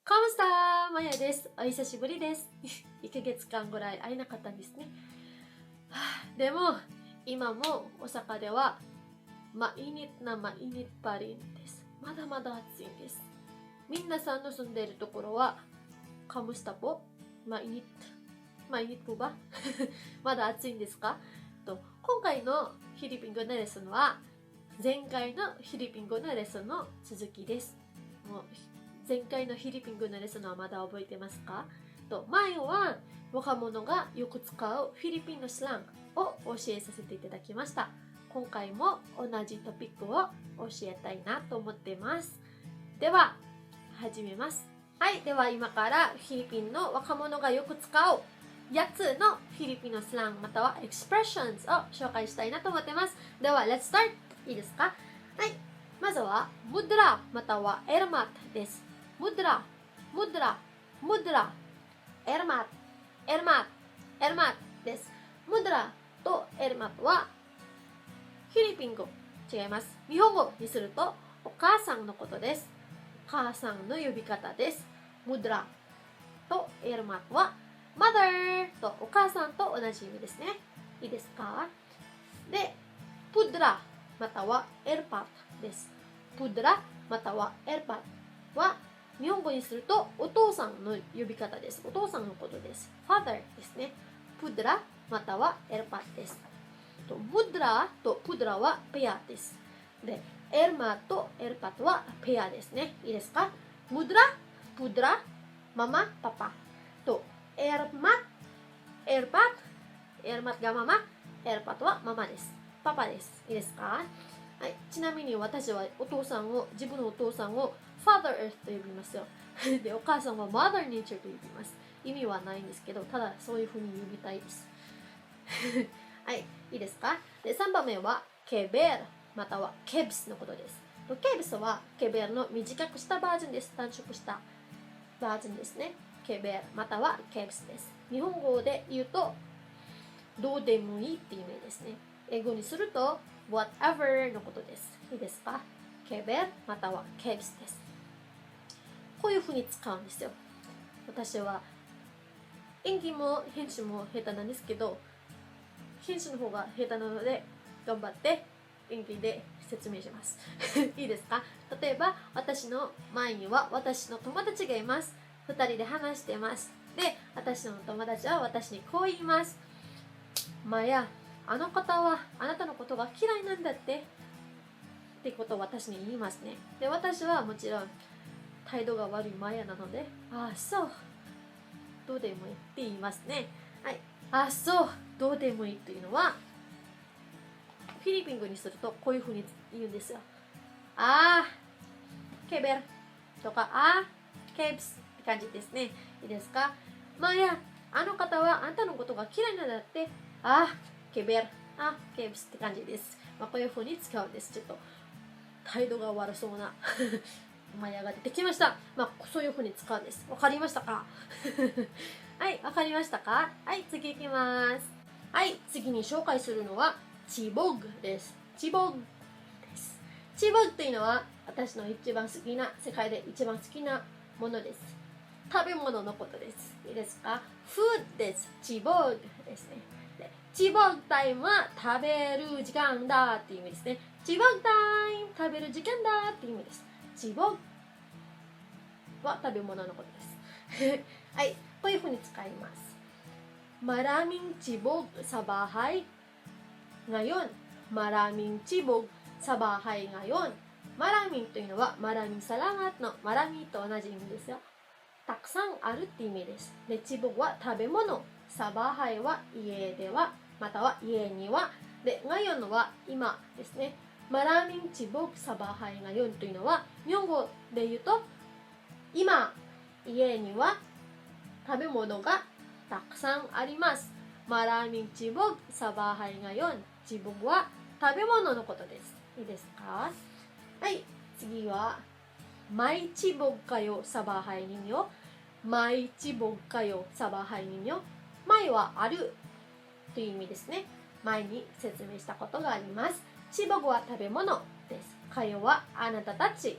コムスターマヤです。お久しぶりです。1ヶ月間ぐらい会えなかったんですね。でも、今も大阪ではmainitなmainit pa rinです。まだまだ暑いんです。皆さんの住んでいるところは、カムスタポmainit po ba? まだ暑いんですか？今回のフィリピン語のレッスンは、前回のフィリピン語のレッスンの続きです。もう前回のフィリピン語のレッスンはまだ覚えてますか？前は若者がよく使うフィリピンのスラングを教えさせていただきました。今回も同じトピックを教えたいなと思っています。では始めます。はい、では今からフィリピンの若者がよく使う8つのフィリピンのスラングまたはエクスプレッションズを紹介したいなと思っています。では Let's start! いいですか？はい、まずはムドラまたはエルマットです。ムドラ、ムドラ、ムドラ、エルマット、エルマット、エルマットです。ムドラとエルマットはフィリピン語違います。日本語にするとお母さんのことです。お母さんの呼び方です。ムドラとエルマットはmother とお母さんと同じ意味ですね。いいですか？で、プドラまたはエルパットです。プドラまたはエルパットは日本語にするとお父さんの呼び方です。お父さんのことです。father ですね。プドラまたはエルパットです。ムドラとプドラはペアです。で、エルマとエルパットはペアですね。いいですか？ムドラ、プドラ、ママ、パパとエルマ、エルパット、エルマがママ、エルパットはママです。パパです。いいですか？はい、ちなみに私は自分のお父さんを Father Earth と呼びますよ。で、お母さんは Mother Nature と呼びます。意味はないんですけど、ただそういう風に呼びたいです。はい、いいですか？で、3番目はケベルまたはケブスのことです。ケブスはケベルの短くしたバージョンです。短縮したバージョンですね。ケベルまたはケブスです。日本語で言うとどうでもいいっていう意味ですね。英語にすると whatever のことです。いいですか？ケベルまたはケブスです。こういうふうに使うんですよ。私は演技も編集も下手なんですけど、編集の方が下手なので頑張って演技で説明します。いいですか？例えば私の前には私の友達がいます。2人で話しています。で、私の友達は私にこう言います。マヤ、あの方はあなたのことが嫌いなんだってことを私に言いますね。で、私はもちろん態度が悪いマヤなので、ああ、そう。どうでもいいって言いますね。はい。ああ、そう。どうでもいいというのは、フィリピン語にするとこういうふうに言うんですよ。あー、ケベルとか、あー、ケブスって感じですね。いいですか？マヤ、あの方はあんたのことが嫌いなんだって、あー、ケベル、あー、ケブスって感じです。こういうふうに使うんです。ちょっと態度が悪そうなマヤが出てきました。そういうふうに使うんです。わかりましたか？はい、わかりましたか？はい、次いきます。はい、次に紹介するのはチボグです。チボグです。チボグというのは私の一番好きな、世界で一番好きなものです。食べ物のことです。いいですか？フードです。チボグですね。で、チボグタイムは食べる時間だっていう意味ですね。チボグタイム、食べる時間だっていう意味です。チボグは食べ物のことです。はい、こういうふうに使います。Maraming chibog sa bahay ngayon. Maraming chibog sa bahay ngayon. Maraming というのはmaraming salamatのmaramiと同じ意味ですよ。たくさんあるって意味です。で、chibogは食べ物。さばはいは家では、または家には。で、ngayonは今ですね。maraming chibog sa bahay ngayon というのは日本語で言うと今家には食べ物がたくさんあります。Maraming chibog sa bahay ngayon. Chibogは食べ物のことです。いいですか？はい、次はMay chibog kayo sa bahay ninyo. May chibog kayo sa bahay ninyo. May はあるという意味ですね。前に説明したことがあります。chibog は食べ物です。kayo はあなたたち。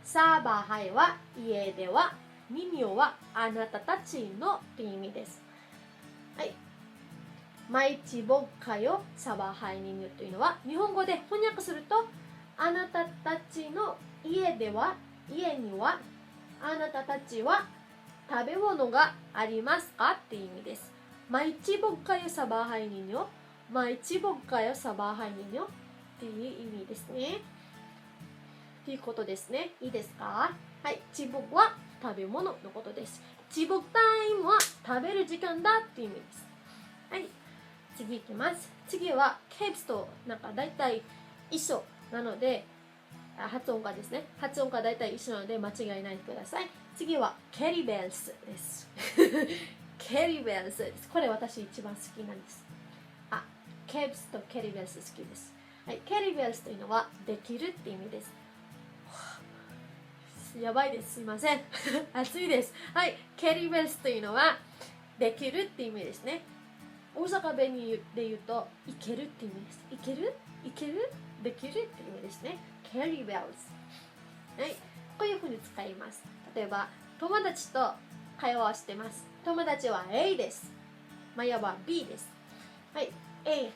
さバハイは家では。ニニョはあなたたちのという意味です。はい。毎日僕かよサバハイニニョというのは日本語で翻訳するとあなたたちの家にはあなたたちは食べ物がありますかっていう意味です。毎日僕かよサバハイニニョ毎日僕かよサバハイニニョっていう意味ですね。ということですね。いいですか？はい。チボクは食べ物のことです。チボクタイムは食べる時間だっていう意味です。はい。次いきます。次はケープスとなんか大体一緒なので、発音がですね。発音が大体一緒なので間違えないでください。次はケリベルスです。ケリベルスです。これ私一番好きなんです。ケープスとケリベルス好きです。はい。ケリベルスというのはできるって意味です。やばいです。すいません。暑いです。はい。ケリベルスというのはできるって意味ですね。大阪弁で言うと、いけるって意味です。いけるできるって意味ですね。ケリベルス。はい。こういうふうに使います。例えば、友達と会話をしてます。友達は A です。マヤは B です。はい。A。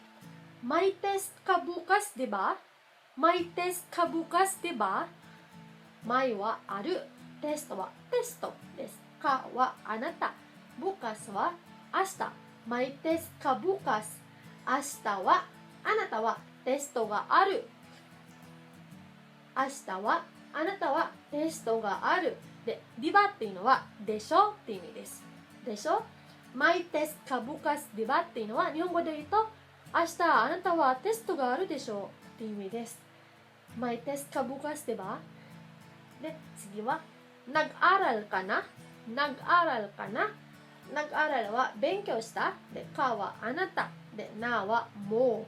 May test ka bukas, di ba? May test ka bukas, di ba? May はある。テストはテストです。かはあなた。ブカスは明日。May test ka bukas。明日はあなたはテストがある。明日はあなたはテストがある。で、di baっていうのはでしょって意味です。でしょ ?May test ka bukas, di baっていうのは日本語で言うと明日あなたはテストがあるでしょうっていう意味です。May test ka bukas, di ba? で、次は、nag-aralかな ?nag-aralかな ?nag-aral は勉強した。で、かはあなた。で、なはも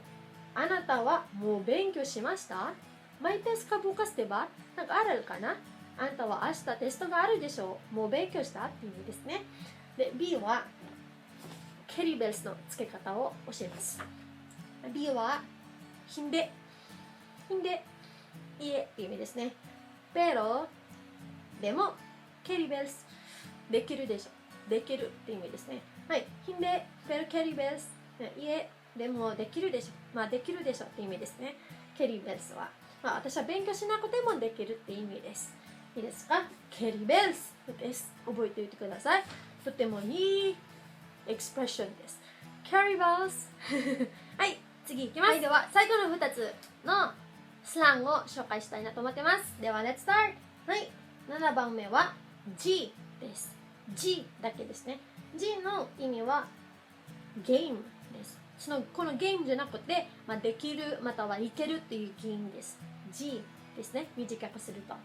う。あなたはもう勉強しました ?May test ka bukas, diba? nag-aralかなあなたは明日テストがあるでしょう。もう勉強したっていう意味ですね。で、B は、ケリベルスの付け方を教えます。B は、ひんで、いえっていう意味ですね。pero でもケリベルスできるでしょできるっていう意味ですね。はい。ひんで pero ケリベルスいえでもできるでしょまあできるでしょっていう意味ですね。ケリベルスはまあ私は勉強しなくてもできるっていう意味です。いいですか？ケリベルスです。覚えておいてください。とてもいいエクスプレッションです。ケリベルスはい。次いきます。はい。では最後の2つのスラングを紹介したいなと思ってます。では、Let's start! はい。7番目は G です。G だけですね。G の意味はゲームです。このゲームじゃなくて、できるまたはいけるっていう意味です。G ですね。短くすると。こ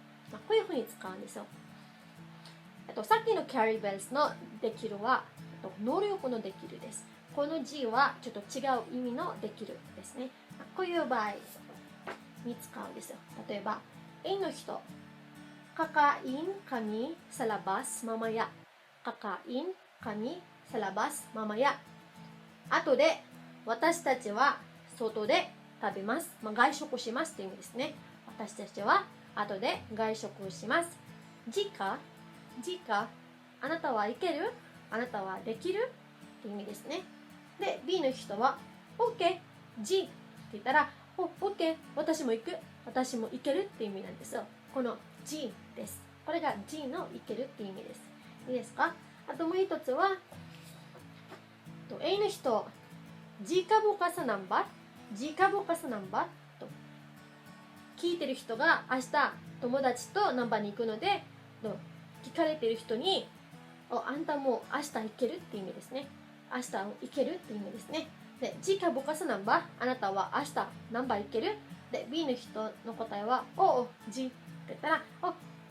ういうふうに使うんですよ。さっきの Carry Bells のできるは能力のできるです。この G はちょっと違う意味のできるですね。こういう場合、に使うんですよ。例えば、A の人、kakain kami sa labas mamaya。kakain kami sa labas mamaya。後で、私たちは外で食べます。外食しますっていう意味ですね。私たちは後で外食します。時価、あなたはいける？あなたはできる？っていう意味ですね。で、B の人は、OK、G って言ったら、OK、私も行く、私も行けるって意味なんですよ。この G です。これが G の行けるって意味です。いいですか？あともう一つは、A の人、Jika bukas nambah と聞いてる人が明日友達とナンバーに行くので、聞かれてる人に、あんたも明日行けるって意味ですね。明日行けるって意味ですね。で、Jika bukas nambah あなたは明日ナンバー行ける？で、B の人の答えは、G って言ったら、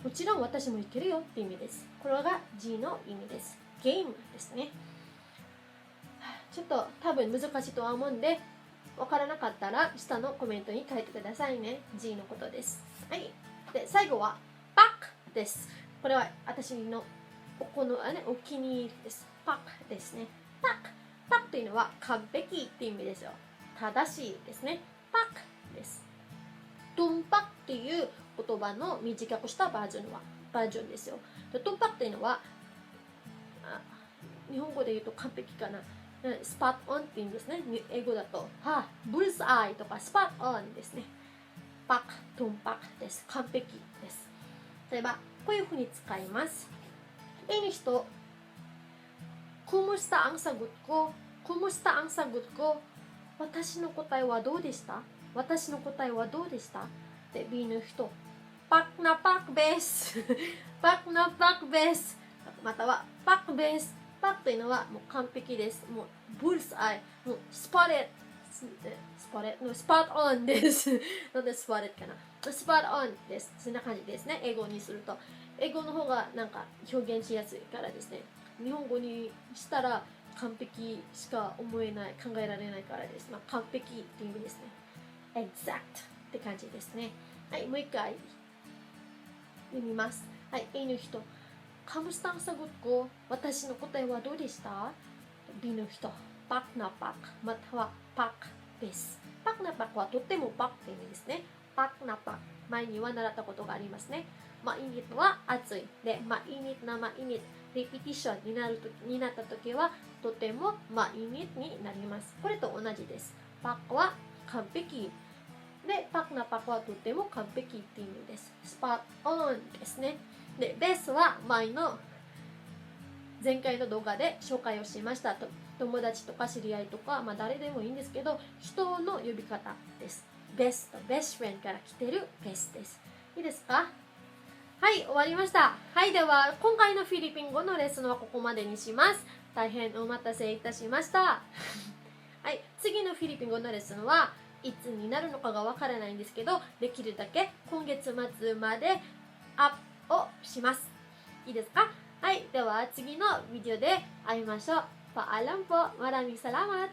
もちろん私も行けるよって意味です。これが G の意味です。ゲームですね。ちょっと多分難しいとは思うんで、わからなかったら下のコメントに書いてくださいね。G のことです。はい。で、最後は Pack です。これは私のお気に入りです。Pack ですね。Pack というのは完璧っていう意味ですよ。正しいですね。Pack です。tumpak っていう言葉の短くしたバージョンはバージョンですよ。でトンパクというのは日本語で言うと完璧かな。スパットオンって言うんですね。英語だと、ブルースアイとかスパットオンですね。パク、トンパクです。完璧です。例えば、こういうふうに使います。Ini人、Kumusta ang sagot ko? Kumusta ang sagot ko? 私の答えはどうでした？私の答えはどうでした？で、B の人、パクなパクベース。パクなパクベース。または、パクベース。パクというのはもう完璧です。もう、ブルースアイ。もう、スパットオンです。なんでスパットかな。スパットオンです。そんな感じですね。英語にすると。英語の方がなんか表現しやすいからですね。日本語にしたら完璧しか思えない、考えられないからです。完璧っていう意味ですね。exact って感じですね。はい、もう一回読みます。はい、A の人。Kamusta ang sagot ko? 私の答えはどうでした？ B の人。パクなパク、またはパクです。パクなパクはとってもパクって意味ですね。パクなパク。前には習ったことがありますね。mainitは暑い。で、mainitなmainit。レピティションになったときはとてもmainitになります。これと同じです。パクは完璧。で、パクなパクはとても完璧って意味です。スパットオンですね。で、ベースは前回の動画で紹介をしました。友達とか知り合いとか、誰でもいいんですけど、人の呼び方です。ベスト、ベストフレンドから来てるベスです。いいですか？はい、終わりました。はい、では、今回のフィリピン語のレッスンはここまでにします。大変お待たせいたしました。はい、次のフィリピン語のレッスンはいつになるのかがわからないんですけど、できるだけ今月末までアップをします。いいですか？はい、では次のビデオで会いましょう。Paalam po. Maraming salamat.